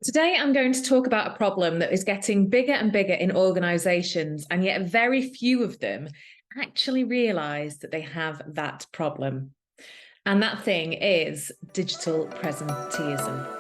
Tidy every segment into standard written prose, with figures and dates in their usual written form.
Today, I'm going to talk about a problem that is getting bigger and bigger in organizations, and yet very few of them actually realize that they have that problem. And that thing is digital presenteeism.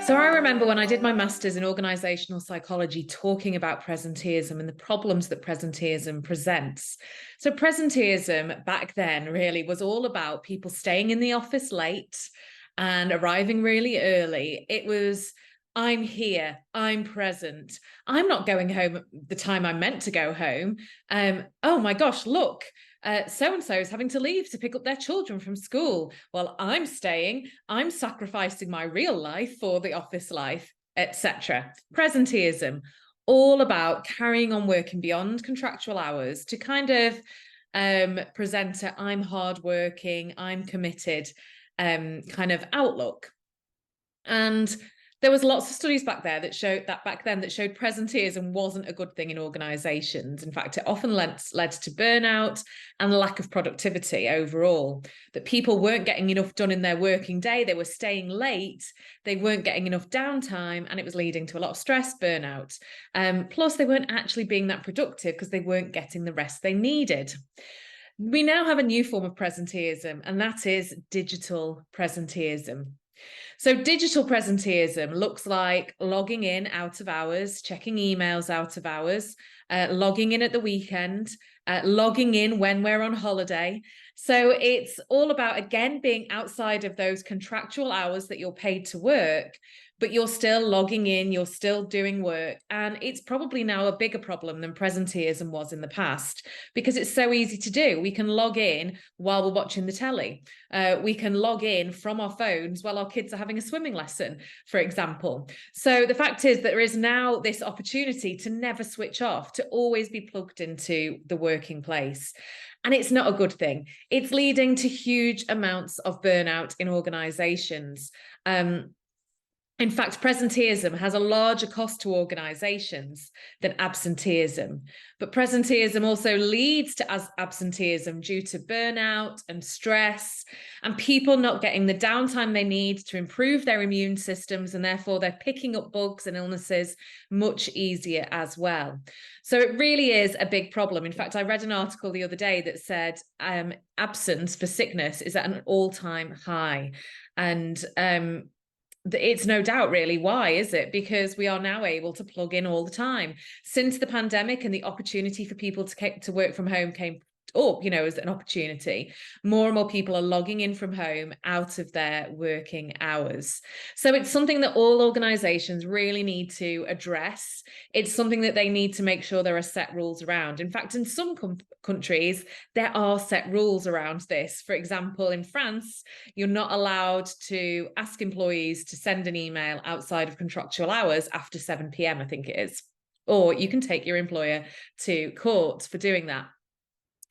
So I remember when I did my master's in organizational psychology talking about presenteeism and the problems that presenteeism presents. So presenteeism back then really was all about people staying in the office late and arriving really early. It was, I'm here, I'm present. I'm not going home the time I'm meant to go home. Oh my gosh, look, so-and-so is having to leave to pick up their children from school. Well, I'm staying, I'm sacrificing my real life for the office life, etc. Presenteeism, all about carrying on working beyond contractual hours to kind of present a I'm hardworking, I'm committed kind of outlook. And there was lots of studies back then that showed presenteeism wasn't a good thing in organizations. In fact, it often led to burnout and lack of productivity overall, that people weren't getting enough done in their working day. They were staying late, they weren't getting enough downtime, and it was leading to a lot of stress, burnout. Plus, they weren't actually being that productive because they weren't getting the rest they needed. We now have a new form of presenteeism, and that is digital presenteeism. So digital presenteeism looks like logging in out of hours, checking emails out of hours, logging in at the weekend, logging in when we're on holiday. So it's all about, again, being outside of those contractual hours that you're paid to work, but you're still logging in, you're still doing work. And it's probably now a bigger problem than presenteeism was in the past, because it's so easy to do. We can log in while we're watching the telly. We can log in from our phones while our kids are having a swimming lesson, for example. So the fact is that there is now this opportunity to never switch off, to always be plugged into the working place. And it's not a good thing. It's leading to huge amounts of burnout in organizations. In fact, presenteeism has a larger cost to organizations than absenteeism. But presenteeism also leads to absenteeism due to burnout and stress, and people not getting the downtime they need to improve their immune systems, and therefore they're picking up bugs and illnesses much easier as well. So it really is a big problem. In fact, I read an article the other day that said absence for sickness is at an all-time high. And it's no doubt really. Why is it? Because we are now able to plug in all the time. Since the pandemic and the opportunity for people to work from home came up, as an opportunity, more and more people are logging in from home out of their working hours. So it's something that all organizations really need to address. It's something that they need to make sure there are set rules around. In fact, in some countries, there are set rules around this. For example, in France, you're not allowed to ask employees to send an email outside of contractual hours after 7 p.m, I think it is. Or you can take your employer to court for doing that.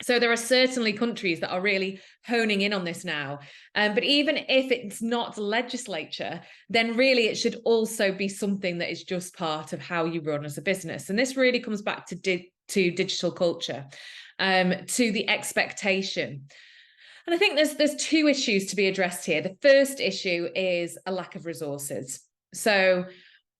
So there are certainly countries that are really honing in on this now. But even if it's not legislature, then really it should also be something that is just part of how you run as a business. And this really comes back to digital culture, to the expectation. And I think there's two issues to be addressed here. The first issue is a lack of resources. So,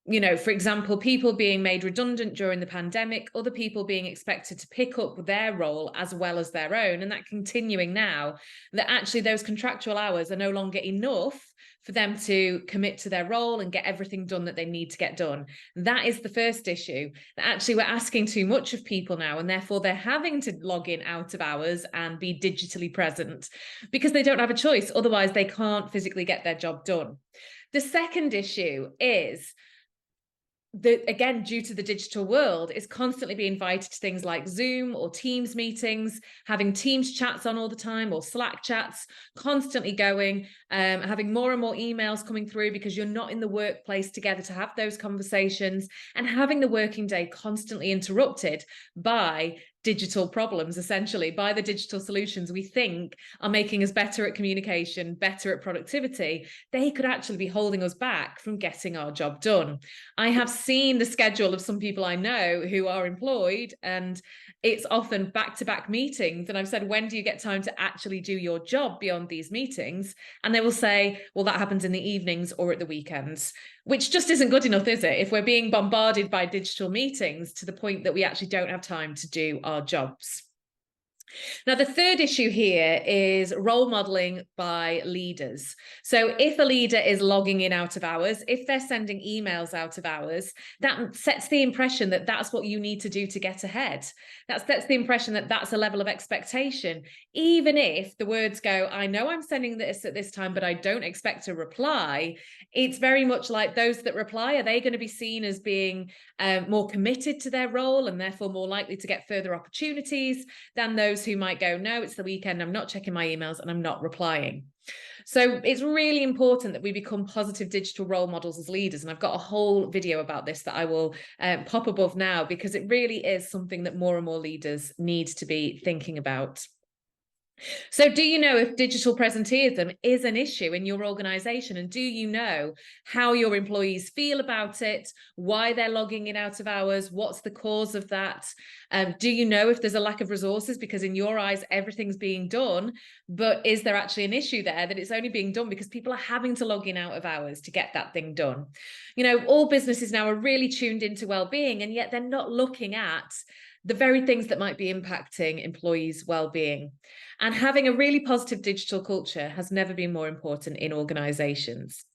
for example, people being made redundant during the pandemic, other people being expected to pick up their role as well as their own, and that continuing now, that actually those contractual hours are no longer enough for them to commit to their role and get everything done that they need to get done. That is the first issue, that actually we're asking too much of people now, and therefore they're having to log in out of hours and be digitally present because they don't have a choice. Otherwise, they can't physically get their job done. The second issue is that, again, due to the digital world, is constantly being invited to things like Zoom or Teams meetings, having Teams chats on all the time, or Slack chats, constantly going, having more and more emails coming through because you're not in the workplace together to have those conversations, and having the working day constantly interrupted by digital problems, essentially, by the digital solutions we think are making us better at communication, better at productivity, they could actually be holding us back from getting our job done. I have seen the schedule of some people I know who are employed, and it's often back-to-back meetings. And I've said, when do you get time to actually do your job beyond these meetings? And they will say, well, that happens in the evenings or at the weekends, which just isn't good enough, is it? If we're being bombarded by digital meetings to the point that we actually don't have time to do our jobs. Now, the third issue here is role modeling by leaders. So if a leader is logging in out of hours, if they're sending emails out of hours, that sets the impression that that's what you need to do to get ahead. That sets the impression that that's a level of expectation. Even if the words go, I know I'm sending this at this time, but I don't expect a reply, it's very much like those that reply, are they going to be seen as being more committed to their role and therefore more likely to get further opportunities than those who might go, no, it's the weekend, I'm not checking my emails and I'm not replying. So it's really important that we become positive digital role models as leaders. And I've got a whole video about this that I will pop above now, because it really is something that more and more leaders need to be thinking about. So do you know if digital presenteeism is an issue in your organization? And do you know how your employees feel about it, why they're logging in out of hours, what's the cause of that? Do you know if there's a lack of resources because in your eyes, everything's being done, but is there actually an issue there that it's only being done because people are having to log in out of hours to get that thing done? You know, all businesses now are really tuned into well-being, and yet they're not looking at the very things that might be impacting employees' well-being. And having a really positive digital culture has never been more important in organizations.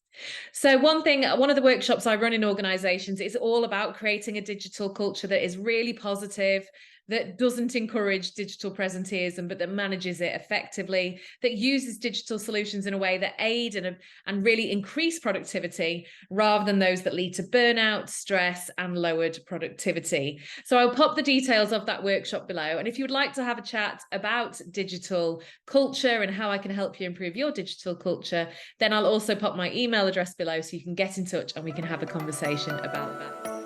So one of the workshops I run in organizations is all about creating a digital culture that is really positive, that doesn't encourage digital presenteeism, but that manages it effectively, that uses digital solutions in a way that aid and really increase productivity rather than those that lead to burnout, stress, and lowered productivity. So I'll pop the details of that workshop below. And if you would like to have a chat about digital culture and how I can help you improve your digital culture, then I'll also pop my email address below so you can get in touch and we can have a conversation about that.